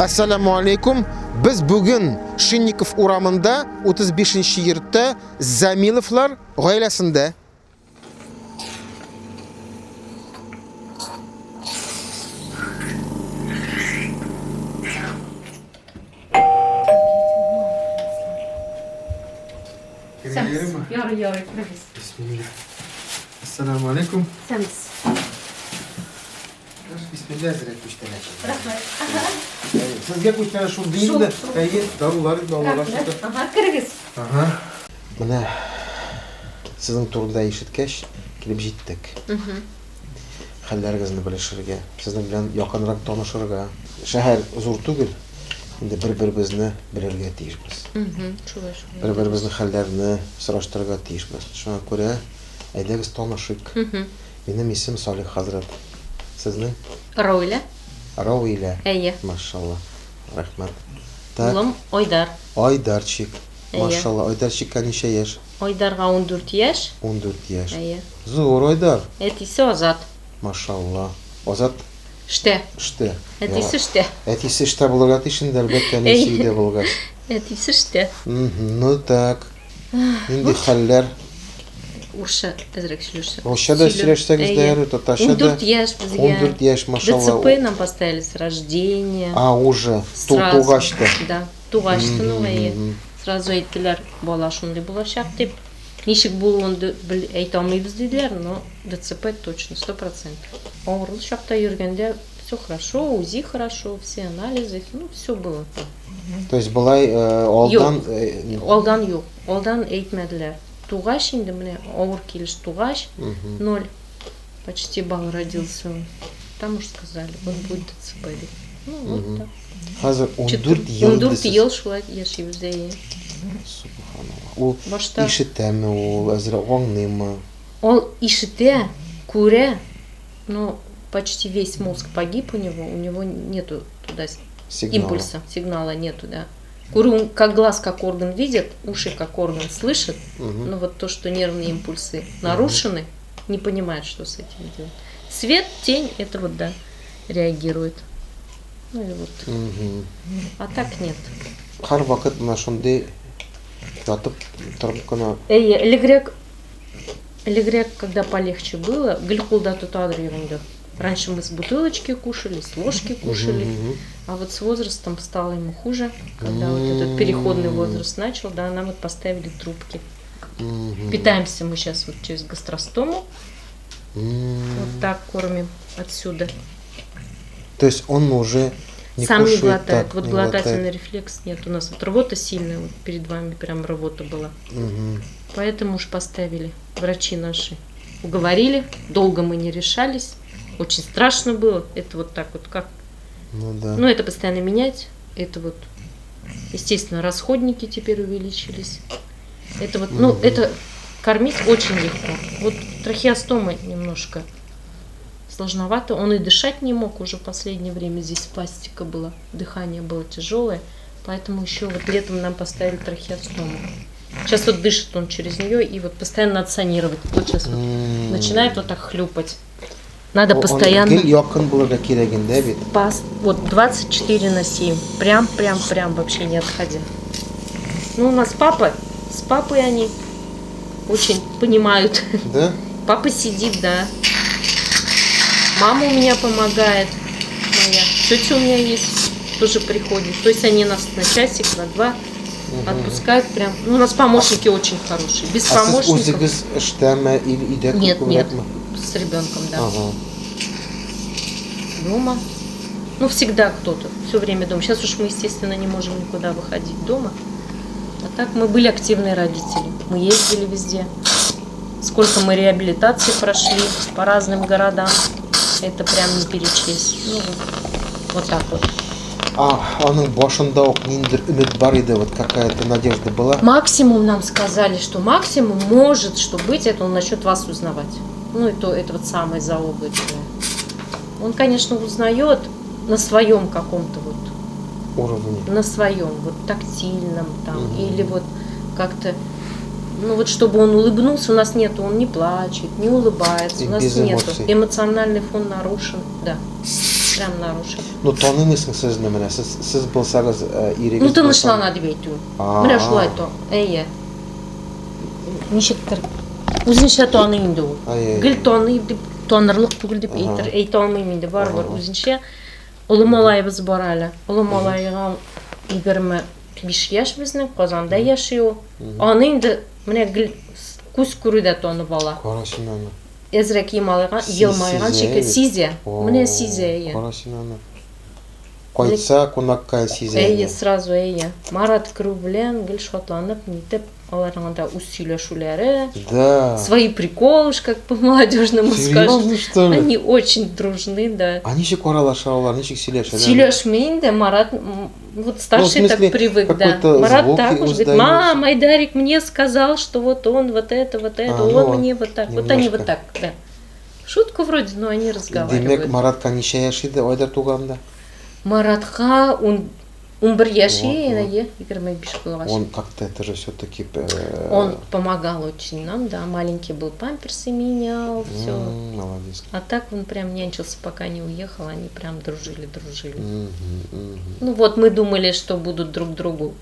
Assalamu alaikum. Biz bugün Shinnikov uramında 35-yurtda Zamilovlar oilasida. Yarı Bismillah. Assalamu alaikum. Semiz. Bismillah sizga ko'chdan shu deydi. Darulari davolash. Aha, Kırgız. Aha. Mana sizning turda eshitgach kelib jetdik. Hallaringizni bilishirga, sizning bilan yaqinroq tanishirga. Shahar zo'r tugul. Endi bir-birimizni bilirga tiyishmiz. Bir-birimizni hallarini so'rashtirga tiyishmiz. Shunga ko'ra aydagiz tanishik. Mening ismim Solih Hazrat. Sizning? Ravila. Ravila. Eye. Mashallah. Rahmat. Ulam Oydar. Oydarchik. Eye. Mashallah. Oydarchik necha yosh? Oydarga 14 yaş. 14 yosh. Eye. Zo'r Oydar. Etisi Ozat. Mashallah. Ozat İşte. ishda. Etisi işte. Aytisi ishda bo'lgan ishinde albatta nechida bo'lgan. Etisi işte. Ну так. Endi hallar Urşa ezrek sürüşse. Roshada ishlashsangiz, Tatashada 14 yaş bizga. 14 yosh, mashallah. ДЦП нам поставили с рождения. А, уже тугашты. Да, тугашты, ну и сразу aytdilar, bola shunday bo'lashaq deb. Nechik bo'lganini ayta olmaymiz dedilar, но ДЦП точно 100%. Og'riq shaqda yurganda все хорошо, УЗИ хорошо, все анализы, ну все было. То есть былай oldan Oldan yo'q. Oldan aytmadilar. Тугаш endi mine og'ir kelish тугаш 0. Почти балл родился он. Там уж сказали, он будет ДЦП. Ну вот так. Hozir 14 yil. 14 yil shulay yashaymiz. Subhanallah. U Boshda eshitami, u azroq o'ngnimi? он ишите, куря, но почти весь мозг погиб у него нету туда импульса, сигнала нету, да. Курю, как глаз как орган видит, уши как орган слышит, но вот то, что нервные импульсы нарушены, не понимает, что с этим делать. Свет, тень, это вот, да, реагирует. Ну и вот. А так нет. Har vaqt mana shunday yotib turib qana. Элегрек, когда полегче было, глюкулда тут адрирунда. Раньше мы с бутылочки кушали, с ложки кушали, а вот с возрастом стало ему хуже, когда вот этот переходный возраст начал, да, нам вот поставили трубки. Питаемся мы сейчас вот через гастростому, вот так кормим отсюда. То есть он уже не сам кушает, не глотает, так, вот не глотательный глотает. рефлекс нет, у нас вот рвота сильная, вот перед вами прям рвота была, поэтому уж поставили врачи наши. Уговорили, долго мы не решались. Очень страшно было. Это вот так вот как. Ну да. Ну, это постоянно менять. Это вот, естественно, расходники теперь увеличились. Это вот, ну, это кормить очень легко. Вот трахеостома немножко сложновато. Он и дышать не мог уже в последнее время. Здесь пластика была, дыхание было тяжелое. Поэтому еще вот летом нам поставили трахеостому. Сейчас вот дышит он через нее, и вот постоянно надо санировать. Вот сейчас вот начинает вот так хлюпать. Надо постоянно. Вот 24/7. Прям вообще не отходя. Ну, у нас папа, с папой они очень понимают. Да? Папа сидит, да. Мама у меня помогает. Моя. Тетя у меня есть, тоже приходит. То есть они нас на часик, на 2 отпускают прям. Ну, у нас помощники очень хорошие. Без помощников. Нет. С ребенком, да. Дома. Ну, всегда кто-то. Все время дома. Сейчас уж мы, естественно, не можем никуда выходить дома. А так мы были активные родители. Мы ездили везде. Сколько мы реабилитации прошли по разным городам. Это прям не перечесть. Ну, вот так вот. Оның башында үміт бар еді, вот какая-то надежда была. Максимум нам сказали, что максимум может, что быть, это он начнет вас узнавать. Ну, это вот самое заоблачное. Он, конечно, узнает на своем каком-то вот уровне. На своем, вот тактильном там, или вот как-то, ну вот чтобы он улыбнулся, у нас нету, он не плачет, не улыбается, у нас нету. Эмоциональный фон нарушен, да. прям нарушил. Ну, танымыйсың сезне менә. Сез булсагыз ирегез. Ну, тынычлана дип әйтү. Менә шулай то. Әйе. Ничектер? Үзенчә таный инде ул. Гел таный дип, танырлык түгел дип әйтә алмыйм инде, барыбер үзенчә. Улы малайыбыз бар әле. Улы малайга 25 яшь безнең, Казанда яши ул. Аны инде менә гел күз күрүдә танып ала. Карашын аны. Әзрәк елмайган шикелле сизә. Менә сизә. Карашын аны. Кайтса кунакка сизә. Әйе, сразу әйе. Марат керү белән гел шатланып, нитеп, аларның да үз сөйләшүләре. Да. Свои приколы, как по-молодежному Серьезно, скажешь. что ли? Они очень дружны, да. А ничек аралашалар, ничек сөйләшәләр? Сөйләшмәйин дә, Марат, вот старший так привык, да. Марат так уж говорит, мам, Айдарик мне сказал, что вот он вот это, он мне вот так. Вот они вот так, да. Шутка вроде, но они разговаривают. Демек, Маратка ничә яшь иде Айдар туганда? Маратка 11 яшь, 25 булгач. Он как-то это же все-таки... Он помогал очень нам, да, маленький был, памперсы менял, все. Молодец. А так он прям нянчился, пока не уехал, они прям дружили. Ну вот мы думали, что будут друг другу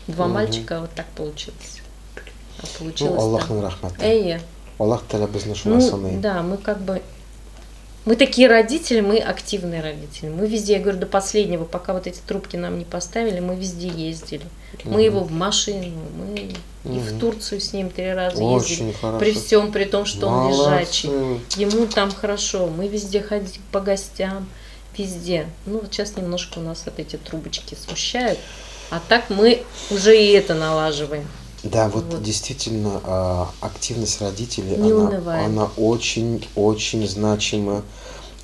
два мальчика, а вот так получилось. А получилось. Ну, Аллахның рахматы. Әйе. Аллах тәлә безне шуңа саный. Да, мы как бы... Мы такие родители, мы активные родители. Мы везде, я говорю, до последнего, пока вот эти трубки нам не поставили, мы везде ездили. Мы его в машину, мы и в Турцию с ним 3 раза ездили. При всем, при том, что он лежачий. Ему там хорошо. Мы везде ходили по гостям, везде. Ну, вот сейчас немножко у нас вот эти трубочки смущают. А так мы уже и это налаживаем. Да, вот действительно активность родителей, она очень значима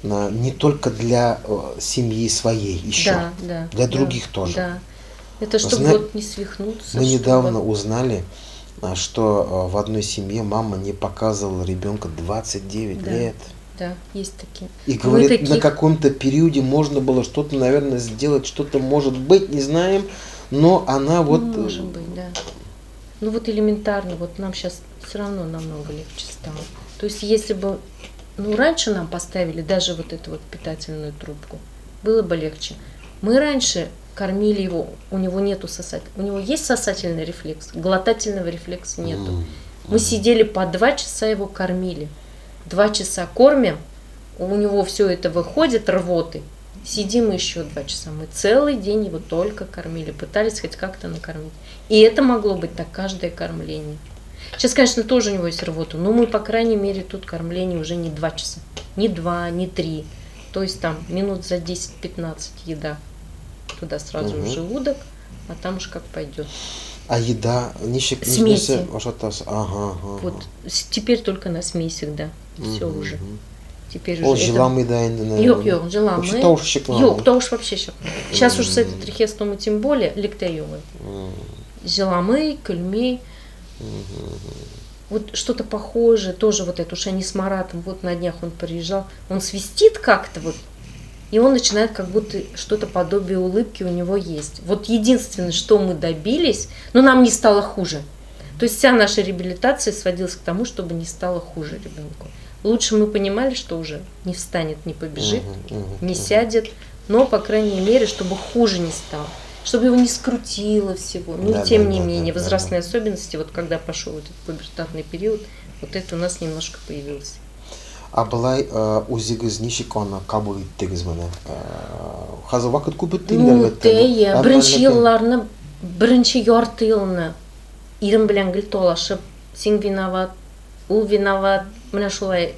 не только для семьи своей еще, для других тоже. Да. Это чтобы вот не свихнуться. Мы недавно узнали, что в одной семье мама не показывала ребенка 29 лет. Да, есть такие. И говорит, на каком-то периоде можно было что-то, наверное, сделать, что-то может быть, не знаем, но она вот... Может быть, да. Ну вот элементарно, вот нам сейчас все равно намного легче стало. То есть если бы, ну раньше нам поставили даже вот эту вот питательную трубку, было бы легче. Мы раньше кормили его, у него нету сосательного, у него есть сосательный рефлекс, глотательного рефлекса нету. Мы сидели по 2 часа его кормили, 2 часа кормим, у него все это выходит рвоты. Сидим еще 2 часа. Мы целый день его только кормили, пытались хоть как-то накормить. И это могло быть так каждое кормление. Сейчас, конечно, тоже у него есть рвота, но мы, по крайней мере, тут кормление уже не 2 часа. Не 2, не 3. То есть там минут за 10-15 еда. Туда сразу в желудок, а там уж как пойдет. А еда? Смеси. Ага. Вот. Теперь только на смесях, да. Все уже. Теперь О, уже жыламый да енді, наверное. Yok, жыламый. Вообще тауш шеклам. Yok, тауш вообще шеклам. Сейчас уж с этой трихестомой тем более, ликтеевой. Жыламый, кульмей. Вот что-то похожее, тоже вот это, уж они с Маратом, вот на днях он приезжал, он свистит как-то вот, и он начинает как будто что-то подобие улыбки у него есть. Вот единственное, что мы добились, но нам не стало хуже. То есть вся наша реабилитация сводилась к тому, чтобы не стало хуже ребенку. Лучше мы понимали, что уже не встанет, не побежит, не сядет, но, по крайней мере, чтобы хуже не стало, чтобы его не скрутило всего. Ну, и тем не менее, возрастные особенности, вот когда пошел этот пубертатный период, вот это у нас немножко появилось. А былай үзегез ничек аны кабул иттегез менә? Хәзер вакыт күп үтте инде әлбәттә. Беренче елларны, беренче ярты елны ирем белән гел талашып, син виноват, ул виноват, менә шулай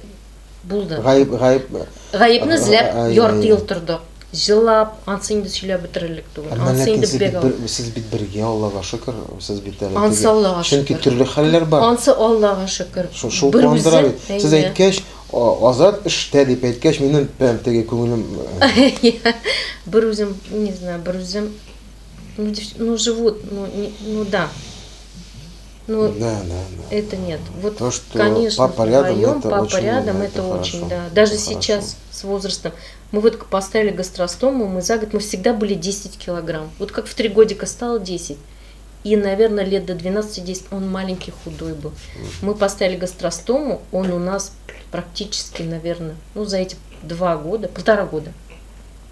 булды. Гаепне эзләп ярты ел тордык. Җылап, ансы инде сөйләп бетерерлек түгел. Ансы инде бегал. Сез бит бергә, Аллага шөкер, сез бит әле. Ансы Аллага шөкер. Чөнки төрле хәлләр бар. Ансы Аллага шөкер. Шул куандыра бит. Сез әйткәч, Азат эштә дип әйткәч, минем теге күңелем... Бер үзем, не знаю, бер үзем, ну живут, ну да. Ну, да. Это нет. Вот, то, что конечно, папа рядом, это очень, да. Даже сейчас с возрастом. Мы вот поставили гастростому, мы за год, мы всегда были 10 килограмм. Вот как в 3 годика стало 10. И, наверное, лет до 12-10 он маленький, худой был. Мы поставили гастростому, он у нас практически, наверное, ну за эти 2 года, 1,5 года,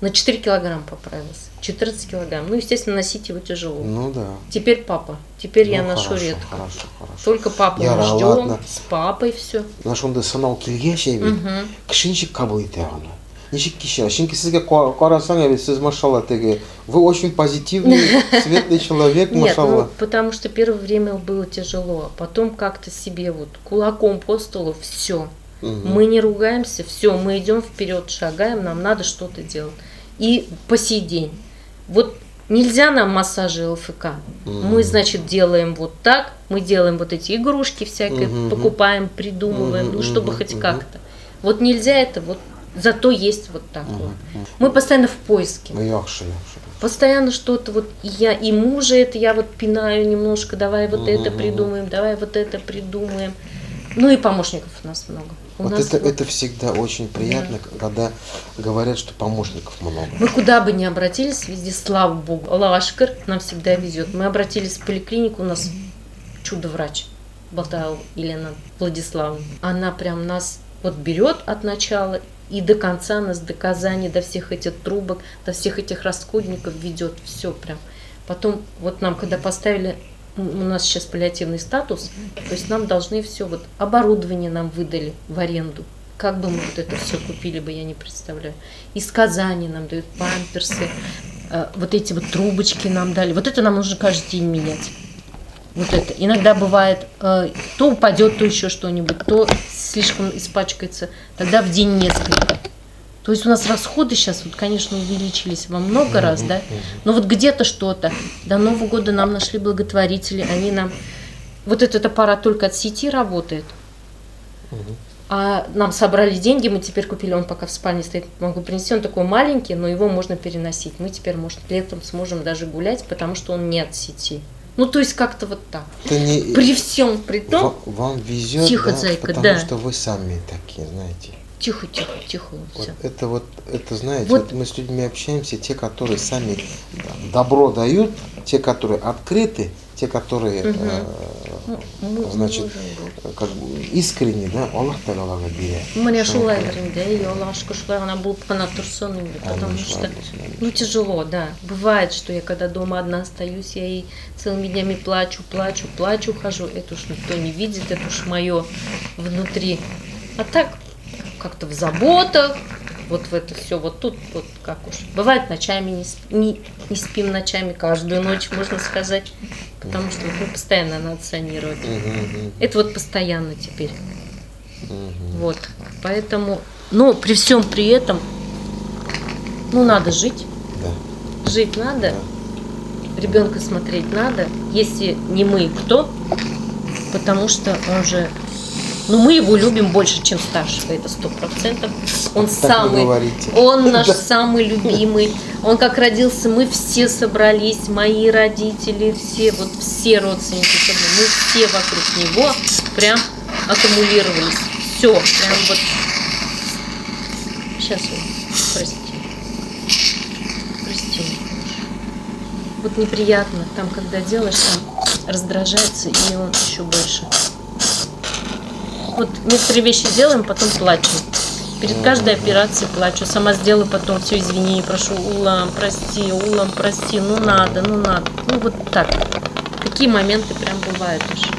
На 4 килограмма поправился. 14 килограмм. Ну, естественно, носить его тяжело. Ну да. Теперь папа. Теперь Ну, я ношу хорошо, редко. Хорошо. Только папу Я мы ждем. ладно. С папой все. Ошондой сыноо келгенче эми кишинчик кабыл эте аны. Ничек киши? Чөнки сезгә карасаң, эми сез машалла теге, вы очень позитивный, светлый человек, Нет, машалла. ну, потому что первое время было тяжело, а потом как-то себе вот кулаком по столу, все. Мы не ругаемся, все, мы идем вперед, шагаем, нам надо что-то делать. И по сей день. Вот нельзя нам массажи ЛФК. Мы, значит, делаем вот так, мы делаем вот эти игрушки всякие, покупаем, придумываем, ну, чтобы хоть как-то. Вот нельзя это, вот зато есть вот так вот. Мы постоянно в поиске. Яхшы. Постоянно что-то, вот я и мужа это я вот пинаю немножко, давай вот это придумаем, давай вот это придумаем. Ну и помощников у нас много. Вот это всегда очень приятно, когда говорят, что помощников много. Мы куда бы ни обратились, везде, слава богу, Аллах-Ашкар, нам всегда везет. Мы обратились в поликлинику, у нас чудо-врач Батал Елена Владиславовна. Она прям нас вот берет от начала и до конца нас до Казани, до всех этих трубок, до всех этих расходников ведет. Все прям. Потом вот нам, когда поставили, у нас сейчас паллиативный статус, то есть нам должны все, вот оборудование нам выдали в аренду. Как бы мы вот это все купили бы, я не представляю. Из Казани нам дают памперсы, вот эти вот трубочки нам дали. Вот это нам нужно каждый день менять. Вот это. Иногда бывает, то упадет, то еще что-нибудь, то слишком испачкается. Тогда в день несколько. То есть у нас расходы сейчас, вот, конечно, увеличились во много раз, да, но вот где-то что-то. До Нового года нам нашли благотворители, они нам... Вот этот аппарат только от сети работает, а нам собрали деньги, мы теперь купили, он пока в спальне стоит, могу принести, он такой маленький, но его можно переносить. Мы теперь, может, летом сможем даже гулять, потому что он не от сети. Ну, то есть как-то вот так. При всем при том... Вам везет, тихо, да, зайка, потому да. что вы сами такие, знаете. Тихо, все. Это, знаете, вот мы с людьми общаемся, те, которые сами добро дают, те, которые открыты, те, которые, значит, как бы искренне, да, Аллах Тагалага берет. Мне шулайдерин, да, и Аллашка шулай, она была по натурсону, потому что, ну, тяжело, да. Бывает, что я когда дома одна остаюсь, я и целыми днями плачу, хожу, это уж никто не видит, это уж мое внутри. А так, как-то в заботах, вот в это все, вот тут, вот как уж. Бывает, ночами не спим ночами, каждую ночь, можно сказать, потому что вот, постоянно надо санировать. Это вот постоянно теперь. Вот, поэтому, но при всем при этом, ну, надо жить. Да. Жить надо, ребенка смотреть надо, если не мы, кто? Потому что он же... Но мы его любим больше, чем старшего, это 100%. Он самый, он наш самый любимый. Он как родился, мы все собрались, мои родители, все, вот все родственники, мы все вокруг него прям аккумулировались. Все, прям вот. Сейчас, прости. Вот неприятно, там, когда делаешь, там раздражается, и он еще больше. Вот некоторые вещи делаем, потом плачу. Перед каждой операцией плачу. Сама сделаю, потом все, извини, прошу, Улам, прости, ну надо. Ну вот так. Такие моменты прям бывают уж.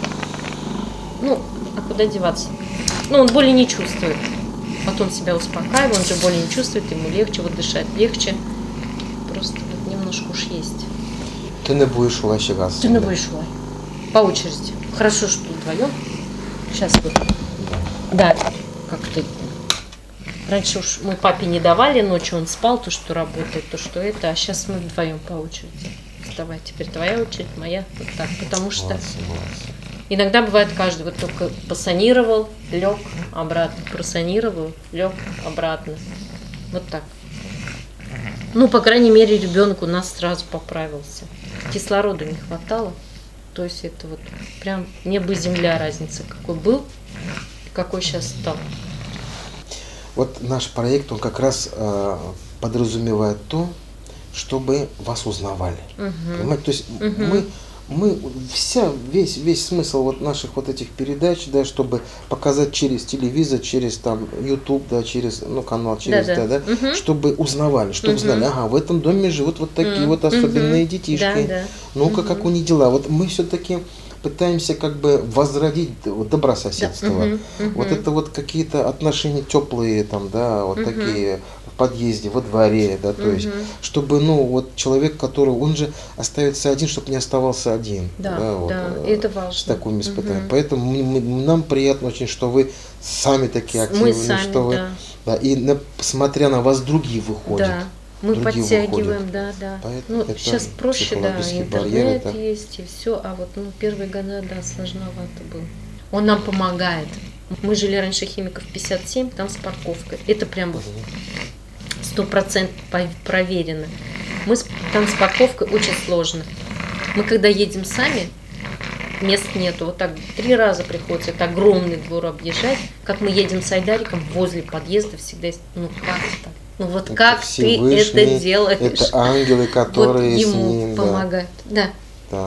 Ну, а куда деваться? Ну, он боли не чувствует. Потом себя успокаивает, он же боли не чувствует, ему легче, вот дышать легче. Просто вот немножко уж есть. Ты не будешь улащиваться. Ты не будешь улай. По очереди. Хорошо, что вдвоем. Сейчас вот. Да, как ты. Раньше уж мы папе не давали, ночью он спал, то, что работает, то, что это, а сейчас мы вдвоем по очереди. Давай, теперь твоя очередь, моя, вот так, потому что иногда бывает каждый, вот только посанировал, лег, обратно, просанировал, лег, обратно, вот так. Ну, по крайней мере, ребенок у нас сразу поправился. Кислорода не хватало, то есть это вот прям небо и земля разница, какой был, какой сейчас стал. Вот наш проект, он как раз подразумевает то, чтобы вас узнавали. Понимаете? То есть весь смысл вот наших вот этих передач, да, чтобы показать через телевизор, через там YouTube, да, через, ну, канал, через, да, чтобы узнавали, чтобы знали, ага, в этом доме живут вот такие вот особенные детишки. Ну-ка, как у них дела. Вот мы все-таки пытаемся как бы возродить вот добрососедство. Вот это вот какие-то отношения теплые там, да, вот такие в подъезде, во дворе, да, то есть, чтобы, ну, вот человек, который, он же остается один, чтобы не оставался один. Да, вот, это важно. с такими испытаниями. Поэтому нам приятно очень, что вы сами такие активные, что вы, да, и смотря на вас другие выходят. Да. Мы подтягиваем, да. Поэтому ну, сейчас проще, да, интернет барьеры, есть и все, а вот первые года, да, сложновато было. Он нам помогает. Мы жили раньше Химиков 57, там с парковкой. Это прям вот 100% проверено. Там с парковкой очень сложно. Мы когда едем сами, мест нету, вот так 3 раза приходится, это огромный двор объезжать. Как мы едем с Айдариком, возле подъезда всегда есть, ну как так? Ну вот это как ты это делаешь? Это ангелы, которые вот ему с ним, помогают. Да.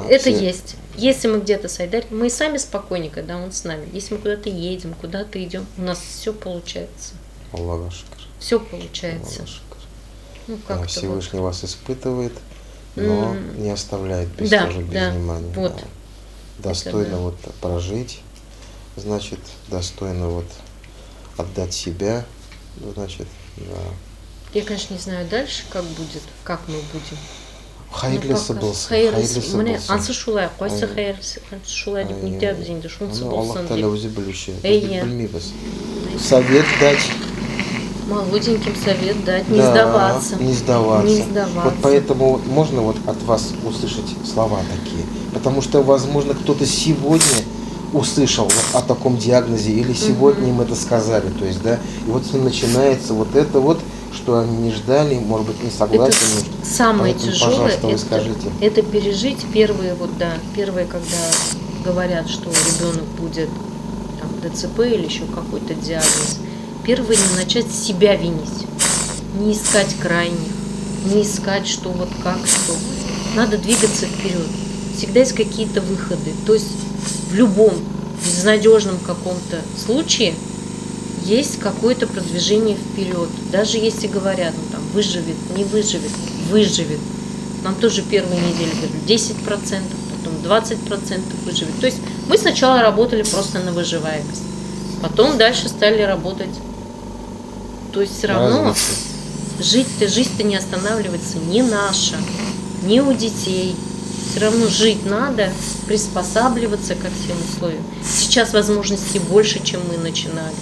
Это есть. Если мы где-то с Айдариком, мы и сами спокойнее, когда он с нами. Если мы куда-то едем, куда-то идем, у нас все получается. Аллах шукр. Все получается. Ну, как Всевышний вас испытывает, но не оставляет без внимания. Вот. Да. Достойно вот прожить, значит, достойно вот отдать себя, значит, да. Я, конечно, не знаю дальше, как будет, как мы будем. Хайырлысы болсын. Міне ансы шулай қойса шулай деп не тәбіз енді шунсы болсын. Аллах Тағала өзі білуші. Білмейбіз. Совет дать. Молоденьким совет дать, не сдаваться. Не сдаваться. Вот поэтому можно вот от вас услышать слова такие. Потому что, возможно, кто-то сегодня услышал о таком диагнозе, или сегодня им это сказали. То есть, да, и вот начинается вот это вот, что они не ждали, может быть, не согласны. Это самое тяжелое, это пережить первые, когда говорят, что ребенок будет там, ДЦП или еще какой-то диагноз. Первое, не начать себя винить, не искать крайних, не искать, что вот как, что. Надо двигаться вперед. Всегда есть какие-то выходы. То есть в любом безнадежном каком-то случае есть какое-то продвижение вперед. Даже если говорят, ну там выживет, не выживет, выживет. Нам тоже первые недели говорили 10%, потом 20% выживет. То есть мы сначала работали просто на выживаемость. Потом дальше стали работать. То есть все равно жизнь-то не останавливается, не наша, не у детей. Все равно жить надо, приспосабливаться ко всем условиям. Сейчас возможностей больше, чем мы начинали.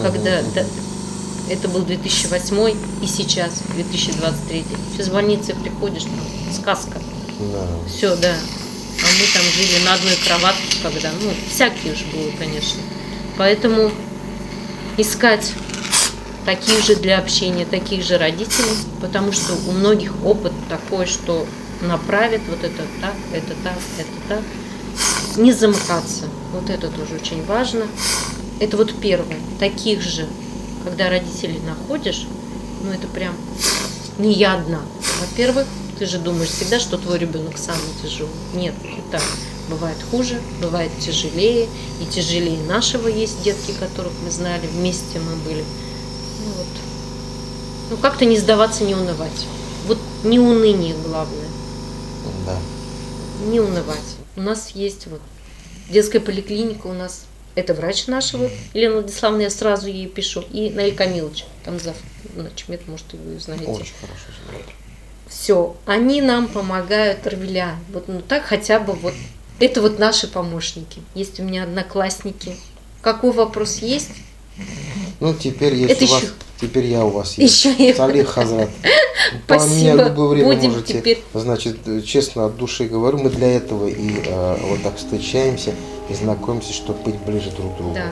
Когда это был 2008 и сейчас 2023. Сейчас в больнице приходишь, сказка. Да. Все, да. А мы там жили на одной кроватке, когда, всякие уж было, конечно. Поэтому искать таких же для общения, таких же родителей, потому что у многих опыт такой, что направит вот это так, это так, это так. Не замыкаться. Вот это тоже очень важно. Это вот первое. Таких же, когда родителей находишь, это прям не я одна. Во-первых, ты же думаешь всегда, что твой ребенок самый тяжелый. Нет, не так. Бывает хуже, бывает тяжелее. И тяжелее нашего есть детки, которых мы знали, вместе мы были. Как-то не сдаваться, не унывать. Вот не уныние главное. Да. Не унывать. У нас есть детская поликлиника, у нас это врач нашего, Елена Владиславовна, я сразу ей пишу, и Наиль Камилович, там начмет, может, и вы знаете. Очень хорошо знает. Все, они нам помогают, Равиля. Так хотя бы это наши помощники. Есть у меня одноклассники. Какой вопрос есть? Теперь есть это у вас. Теперь я у вас есть. Еще Салих Хазрат. Спасибо. По мне в любое время будем можете. Теперь. Значит, честно, от души говорю, мы для этого и вот так встречаемся и знакомимся, чтобы быть ближе друг к другу. Да.